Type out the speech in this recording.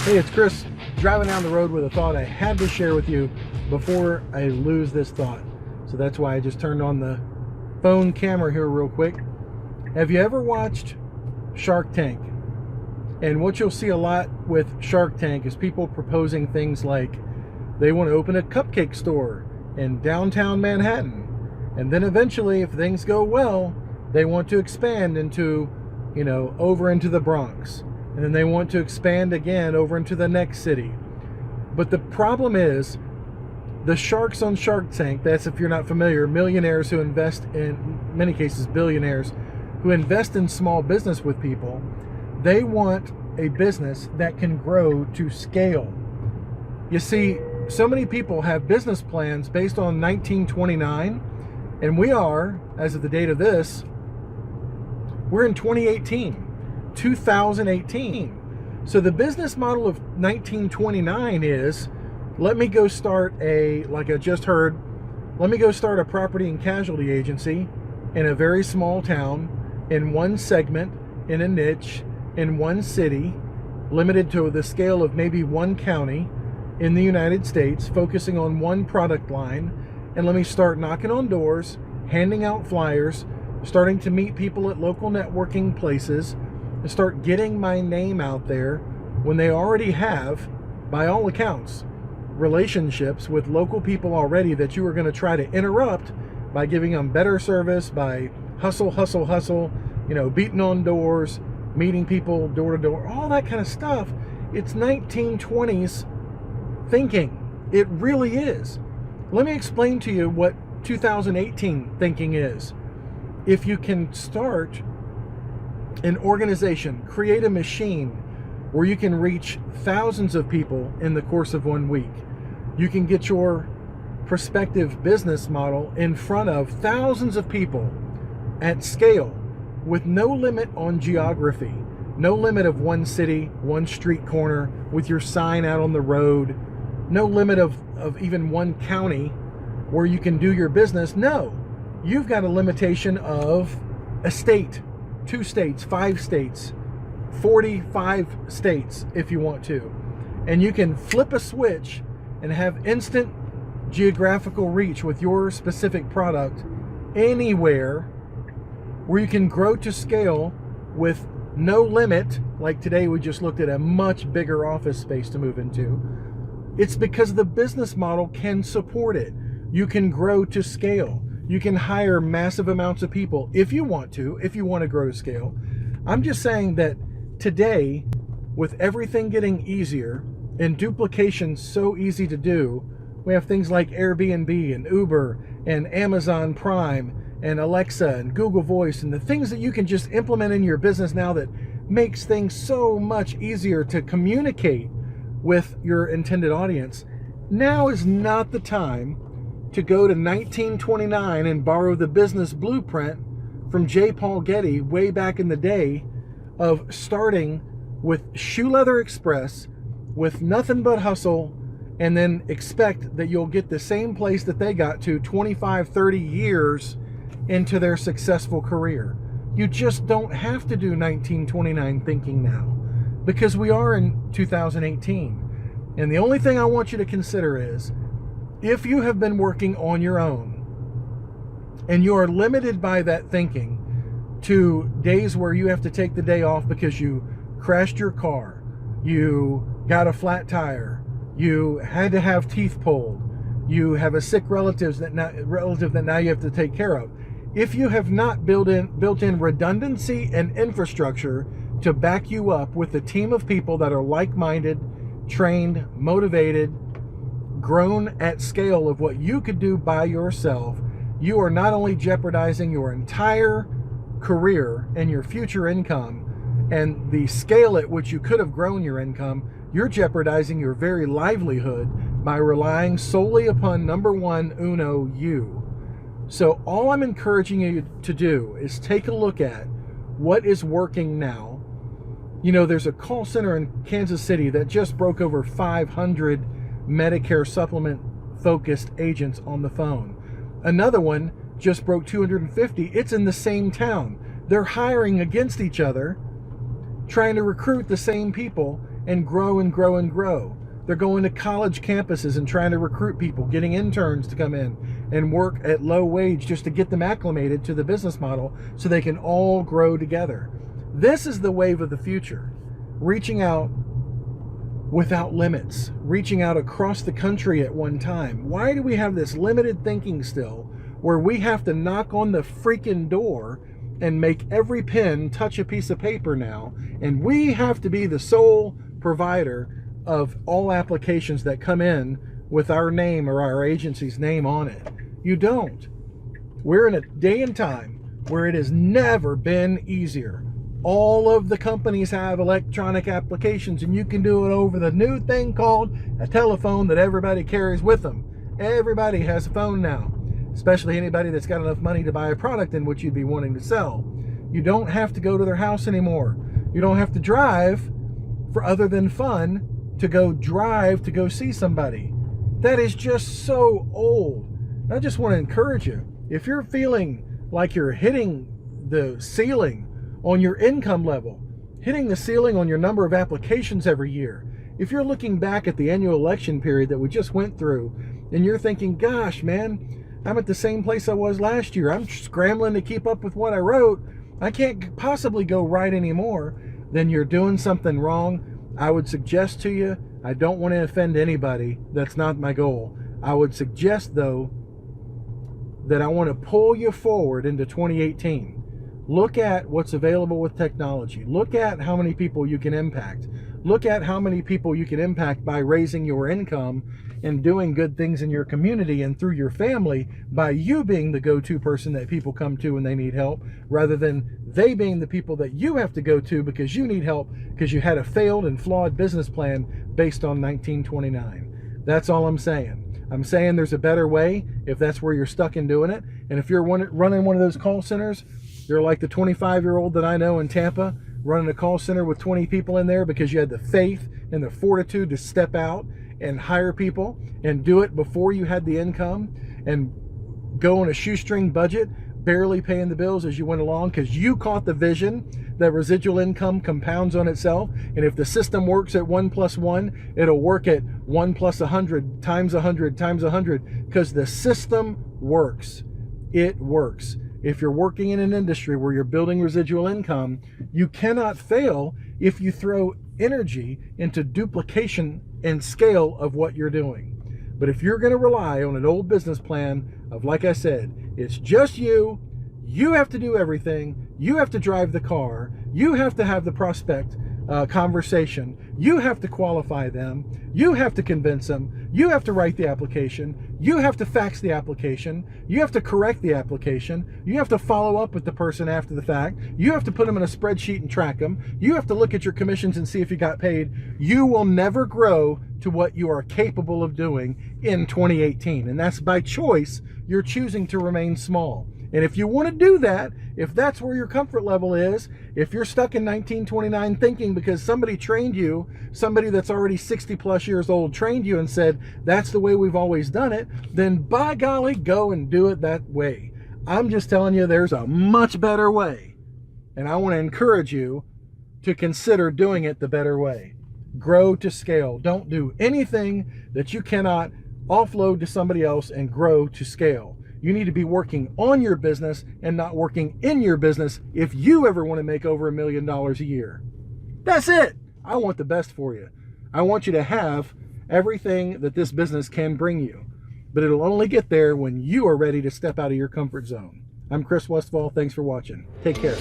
Hey, it's Chris, driving down the road with a thought I had to share with you before I lose this thought. So that's why I just turned on the phone camera here real quick. Have you ever watched Shark Tank? And what you'll see a lot with Shark Tank is people proposing things like they want to open a cupcake store in downtown Manhattan. And then eventually, if things go well, they want to expand into, over into the Bronx. And then they want to expand again over into the next city. But the problem is, the sharks on Shark Tank, that's, if you're not familiar, millionaires who invest in, many cases billionaires, who invest in small business with people, they want a business that can grow to scale. You see, so many people have business plans based on 1929, and we are, as of the date of this, we're in 2018. So the business model of 1929 is, let me go start a property and casualty agency in a very small town, in one segment, in a niche, in one city, limited to the scale of maybe one county in the United States, focusing on one product line, and let me start knocking on doors, handing out flyers, starting to meet people at local networking places, and start getting my name out there when they already have, by all accounts, relationships with local people already that you are going to try to interrupt by giving them better service, by hustle, beating on doors, meeting people door to door, all that kind of stuff. It's 1920s thinking. It really is. Let me explain to you what 2018 thinking is. If you can start an organization, create a machine where you can reach thousands of people in the course of 1 week, you can get your prospective business model in front of thousands of people at scale with no limit on geography, no limit of one city, one street corner with your sign out on the road, no limit of even one county where you can do your business. No, you've got a limitation of a state, 2 states, 5 states, 45 states if you want to. And you can flip a switch and have instant geographical reach with your specific product anywhere, where you can grow to scale with no limit. Like today, we just looked at a much bigger office space to move into. It's because the business model can support it. You can grow to scale. You can hire massive amounts of people if you want to grow to scale. I'm just saying that today, with everything getting easier and duplication so easy to do, we have things like Airbnb and Uber and Amazon Prime and Alexa and Google Voice, and the things that you can just implement in your business now that makes things so much easier to communicate with your intended audience. Now is not the time to go to 1929 and borrow the business blueprint from J. Paul Getty way back in the day of starting with Shoe Leather Express with nothing but hustle, and then expect that you'll get the same place that they got to 25, 30 years into their successful career. You just don't have to do 1929 thinking now, because we are in 2018. And the only thing I want you to consider is, if you have been working on your own and you are limited by that thinking to days where you have to take the day off because you crashed your car, you got a flat tire, you had to have teeth pulled, you have a sick relative that now you have to take care of. If you have not built in redundancy and infrastructure to back you up with a team of people that are like-minded, trained, motivated, grown at scale of what you could do by yourself, you are not only jeopardizing your entire career and your future income and the scale at which you could have grown your income, you're jeopardizing your very livelihood by relying solely upon number one, uno, you. So all I'm encouraging you to do is take a look at what is working now. There's a call center in Kansas City that just broke over 500 Medicare supplement focused agents on the phone. Another one just broke 250. It's in the same town. They're hiring against each other, trying to recruit the same people, and grow and grow and grow. They're going to college campuses and trying to recruit people, getting interns to come in and work at low wage just to get them acclimated to the business model so they can all grow together. This is the wave of the future. Reaching out without limits, reaching out across the country at one time. Why do we have this limited thinking still where we have to knock on the freaking door and make every pen touch a piece of paper now, and we have to be the sole provider of all applications that come in with our name or our agency's name on it? You don't. We're in a day and time where it has never been easier. All of the companies have electronic applications, and you can do it over the new thing called a telephone that everybody carries with them. Everybody has a phone now, especially anybody that's got enough money to buy a product in which you'd be wanting to sell. You don't have to go to their house anymore. You don't have to drive for other than fun to go drive to go see somebody. That is just so old. I just want to encourage you, if you're feeling like you're hitting the ceiling on your income level, hitting the ceiling on your number of applications every year, if you're looking back at the annual election period that we just went through and you're thinking, gosh, man, I'm at the same place I was last year. I'm scrambling to keep up with what I wrote. I can't possibly go right anymore. Then you're doing something wrong. I would suggest to you, I don't want to offend anybody. That's not my goal. I would suggest, though, that I want to pull you forward into 2018. Look at what's available with technology. Look at how many people you can impact. Look at how many people you can impact by raising your income and doing good things in your community and through your family by you being the go-to person that people come to when they need help, rather than they being the people that you have to go to because you need help because you had a failed and flawed business plan based on 1929. That's all I'm saying. I'm saying there's a better way if that's where you're stuck in doing it. And if you're running one of those call centers, you're like the 25-year-old that I know in Tampa, running a call center with 20 people in there because you had the faith and the fortitude to step out and hire people and do it before you had the income and go on a shoestring budget, barely paying the bills as you went along because you caught the vision that residual income compounds on itself. And if the system works at 1 + 1, it'll work at 1 + 100 times 100 times 100 because the system works. It works. If you're working in an industry where you're building residual income, you cannot fail if you throw energy into duplication and scale of what you're doing. But if you're going to rely on an old business plan of, like I said, it's just you have to do everything, you have to drive the car, you have to have the prospect conversation, you have to qualify them, you have to convince them, you have to write the application, you have to fax the application, you have to correct the application, you have to follow up with the person after the fact, you have to put them in a spreadsheet and track them, you have to look at your commissions and see if you got paid. You will never grow to what you are capable of doing in 2018. And that's by choice. You're choosing to remain small. And if you want to do that, if that's where your comfort level is, if you're stuck in 1929 thinking because somebody trained you, somebody that's already 60 plus years old trained you and said, that's the way we've always done it, then by golly, go and do it that way. I'm just telling you, there's a much better way. And I want to encourage you to consider doing it the better way. Grow to scale. Don't do anything that you cannot offload to somebody else and grow to scale. You need to be working on your business and not working in your business if you ever want to make over $1 million a year. That's it. I want the best for you. I want you to have everything that this business can bring you, but it'll only get there when you are ready to step out of your comfort zone. I'm Chris Westfall. Thanks for watching. Take care.